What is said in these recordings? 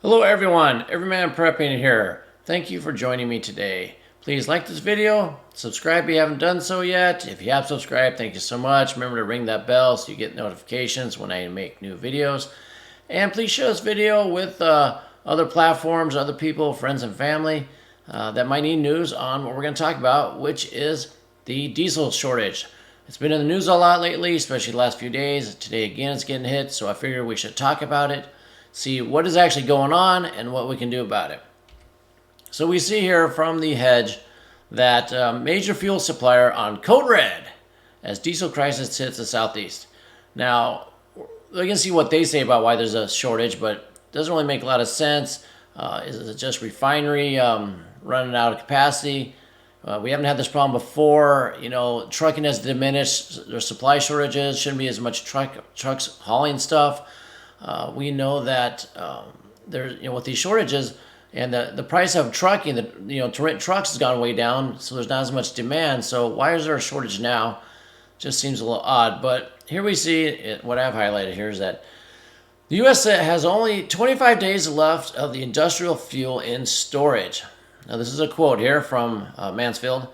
Hello everyone, Everyman Prepping here. Thank you for joining me today. Please like this video, subscribe if you haven't done so yet. If you have subscribed, thank you so much. Remember to ring that bell so you get notifications when I make new videos. And please share this video with other platforms, other people, friends and family that might need news on what we're going to talk about, which is the diesel shortage. It's been in the news a lot lately, especially the last few days. Today again it's getting hit, so I figured we should talk about it. See what is actually going on and what we can do about it. So we see here from the hedge that major fuel supplier on code red as diesel crisis hits the southeast. Now, we can see what they say about why there's a shortage, but it doesn't really make a lot of sense. Is it just refinery running out of capacity? We haven't had this problem before. You know, trucking has diminished. There's supply shortages. Shouldn't be as much trucks hauling stuff. We know that there's, with these shortages and the price of trucking, to rent trucks has gone way down, so there's not as much demand. So why is there a shortage now? Just seems a little odd. But here we see what I've highlighted here is that the U.S. has only 25 days left of the industrial fuel in storage. Now this is a quote here from Mansfield.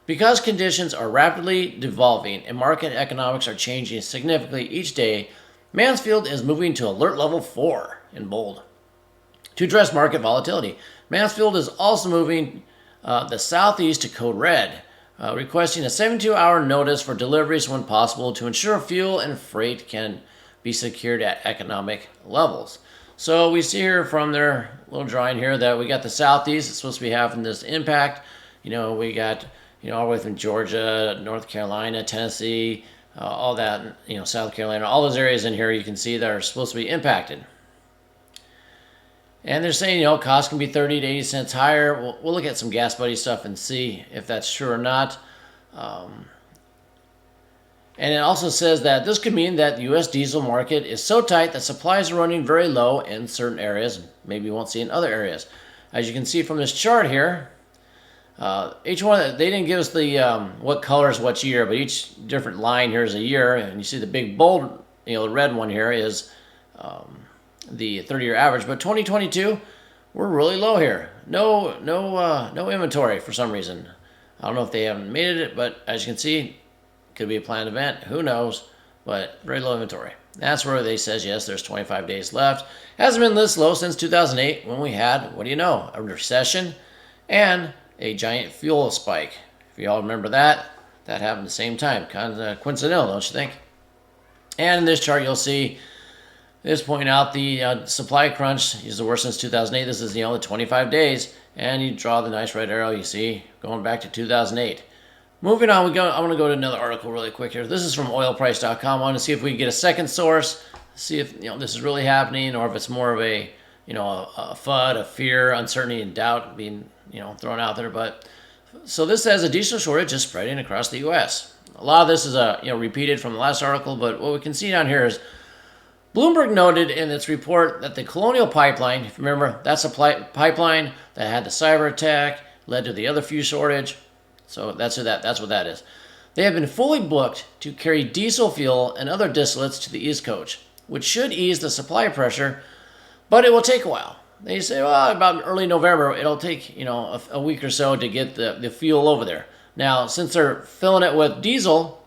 Because conditions are rapidly devolving and market economics are changing significantly each day, Mansfield is moving to alert level 4 in bold to address market volatility. Mansfield is also moving the southeast to code red, requesting a 72-hour notice for deliveries when possible to ensure fuel and freight can be secured at economic levels. So we see here from their little drawing here that we got the southeast. It's supposed to be having this impact. We got all the way from Georgia, North Carolina, Tennessee, all that, South Carolina, all those areas in here you can see that are supposed to be impacted. And they're saying, costs can be 30 to 80 cents higher. We'll look at some Gas Buddy stuff and see if that's true or not. And it also says that this could mean that the U.S. diesel market is so tight that supplies are running very low in certain areas, and maybe you won't see in other areas. As you can see from this chart here, each one, they didn't give us the what colors, what year, but each different line here is a year, and you see the big bold, the red one here is the 30-year average. But 2022, we're really low here. No inventory for some reason. I don't know if they haven't made it, but as you can see, could be a planned event. Who knows? But very low inventory. That's where they says yes, there's 25 days left. Hasn't been this low since 2008 when we had, what do you know, a recession and a giant fuel spike. If you all remember that happened at the same time. Kind of coincidental, don't you think? And in this chart, you'll see this pointing out the supply crunch is the worst since 2008. This is the 25 days, and you draw the nice red arrow. You see going back to 2008. Moving on, I want to go to another article really quick here. This is from oilprice.com. I want to see if we can get a second source, see if this is really happening, or if it's more of a a FUD, a fear, uncertainty, and doubt being thrown out there. But so this says a diesel shortage is spreading across the U.S. A lot of this is repeated from the last article, but what we can see down here is Bloomberg noted in its report that the Colonial Pipeline, if you remember, that's a pipeline that had the cyber attack, led to the other fuel shortage. So that's what that is. They have been fully booked to carry diesel fuel and other distillates to the East Coast, which should ease the supply pressure, but it will take a while. They say, well, about early November, it'll take a week or so to get the fuel over there. Now, since they're filling it with diesel,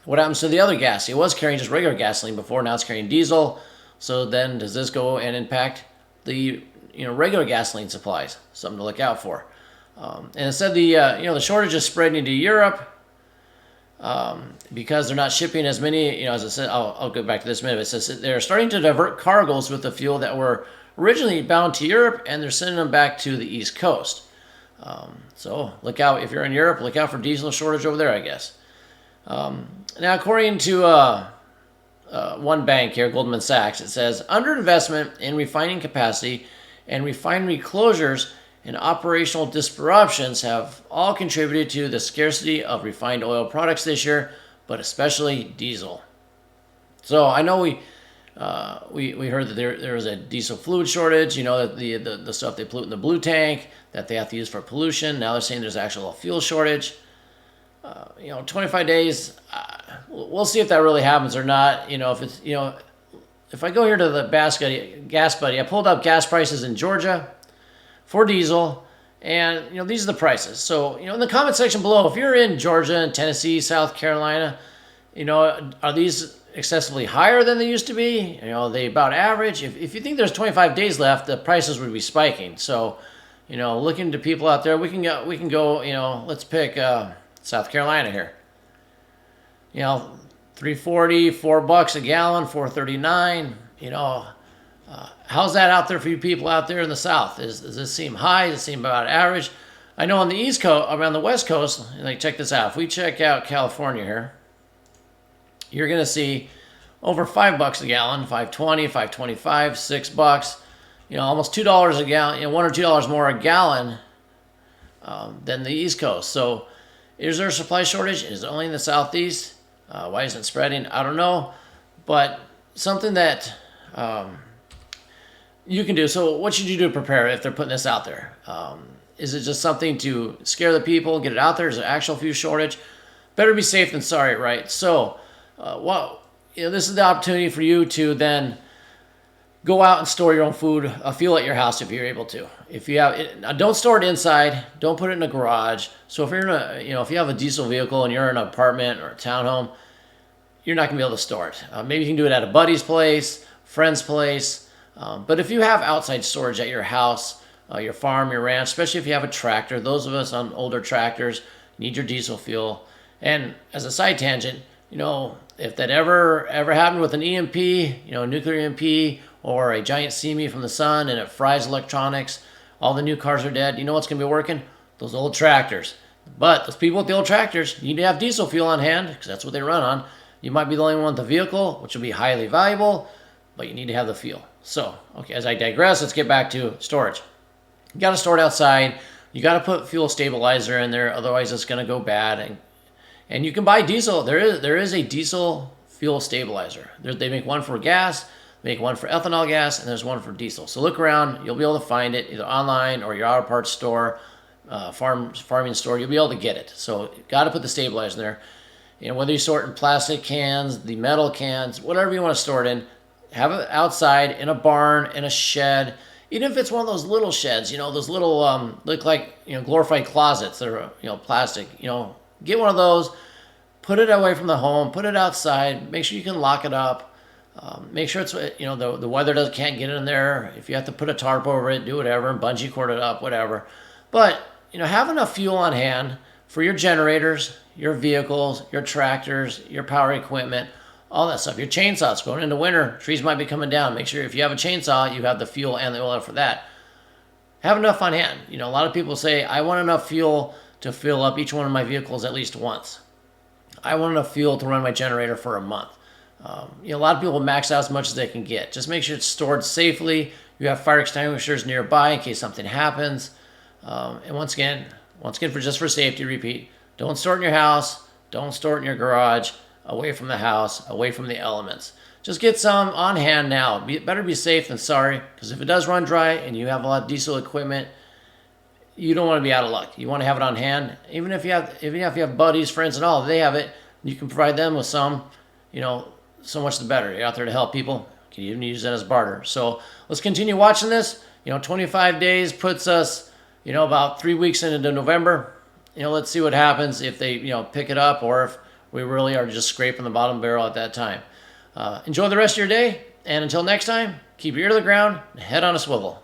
what happens to the other gas? It was carrying just regular gasoline before, now it's carrying diesel. So then does this go and impact the regular gasoline supplies? Something to look out for. And it said the shortage is spreading into Europe because they're not shipping as many. As I said, I'll go back to this in a minute. It says they're starting to divert cargoes with the fuel that were originally bound to Europe, and they're sending them back to the East Coast. So look out if you're in Europe. Look out for diesel shortage over there, I guess. Now, according to one bank here, Goldman Sachs, it says underinvestment in refining capacity and refinery closures and operational disruptions have all contributed to the scarcity of refined oil products this year, but especially diesel. So I know we heard that there was a diesel fluid shortage. That the stuff they pollute in the blue tank that they have to use for pollution. Now they're saying there's actual fuel shortage. 25 days. We'll see if that really happens or not. If it's if I go here to the Gas Buddy, I pulled up gas prices in Georgia for diesel, and these are the prices. So in the comment section below, if you're in Georgia and Tennessee, South Carolina, are these excessively higher than they used to be? Are they about average? If you think there's 25 days left, the prices would be spiking. So looking to people out there, we can go. Let's pick South Carolina here. 340, $4 a gallon, 439. How's that out there for you people out there in the South? Does this seem high? Does it seem about average? I know on the East Coast, around the West Coast, check this out. If we check out California here, you're going to see over $5 a gallon, 5.20, 5.25, $6. Almost $2 a gallon, $1 or $2 more a gallon than the East Coast. So, is there a supply shortage? Is it only in the Southeast? Why isn't it spreading? I don't know, but something that you can do. So, what should you do to prepare if they're putting this out there? Is it just something to scare the people, get it out there? Is it an actual fuel shortage? Better be safe than sorry, right? So, this is the opportunity for you to then go out and store your own food, fuel at your house if you're able to. If you have, don't store it inside. Don't put it in a garage. So if you're in a, if you have a diesel vehicle and you're in an apartment or a townhome, you're not gonna be able to store it. Maybe you can do it at a buddy's place, friend's place. But if you have outside storage at your house, your farm, your ranch, especially if you have a tractor, those of us on older tractors need your diesel fuel. And as a side tangent, if that ever happened with an EMP, nuclear EMP, or a giant CME from the sun and it fries electronics, all the new cars are dead. You know what's going to be working? Those old tractors. But those people with the old tractors need to have diesel fuel on hand because that's what they run on. You might be the only one with the vehicle, which will be highly valuable, but you need to have the fuel. So, okay, as I digress, let's get back to storage. You got to store it outside. You got to put fuel stabilizer in there, otherwise it's going to go bad. And you can buy diesel. There is a diesel fuel stabilizer. They make one for gas, make one for ethanol gas, and there's one for diesel. So look around. You'll be able to find it either online or your auto parts store, farming store. You'll be able to get it. So got to put the stabilizer in there. Whether you store it in plastic cans, the metal cans, whatever you want to store it in, have it outside in a barn, in a shed. Even if it's one of those little sheds, those little look like glorified closets that are plastic. Get one of those, put it away from the home, put it outside. Make sure you can lock it up. Make sure it's the weather can't get in there. If you have to put a tarp over it, do whatever, and bungee cord it up, whatever. But have enough fuel on hand for your generators, your vehicles, your tractors, your power equipment, all that stuff. Your chainsaws going into winter, trees might be coming down. Make sure if you have a chainsaw, you have the fuel and the oil for that. Have enough on hand. A lot of people say, I want enough fuel to fill up each one of my vehicles at least once. I want enough fuel to run my generator for a month. A lot of people max out as much as they can get. Just make sure it's stored safely. You have fire extinguishers nearby in case something happens. And once again, for safety, repeat, don't store it in your house. Don't store it in your garage, away from the house, away from the elements. Just get some on hand now. Better be safe than sorry, because if it does run dry and you have a lot of diesel equipment, you don't want to be out of luck. You want to have it on hand. Even if you have buddies, friends, and all, they have it. You can provide them with some. So much the better. You're out there to help people. You can even use that as barter. So let's continue watching this. 25 days puts us, about 3 weeks into November. Let's see what happens if they, pick it up, or if we really are just scraping the bottom barrel at that time. Enjoy the rest of your day, and until next time, keep your ear to the ground and head on a swivel.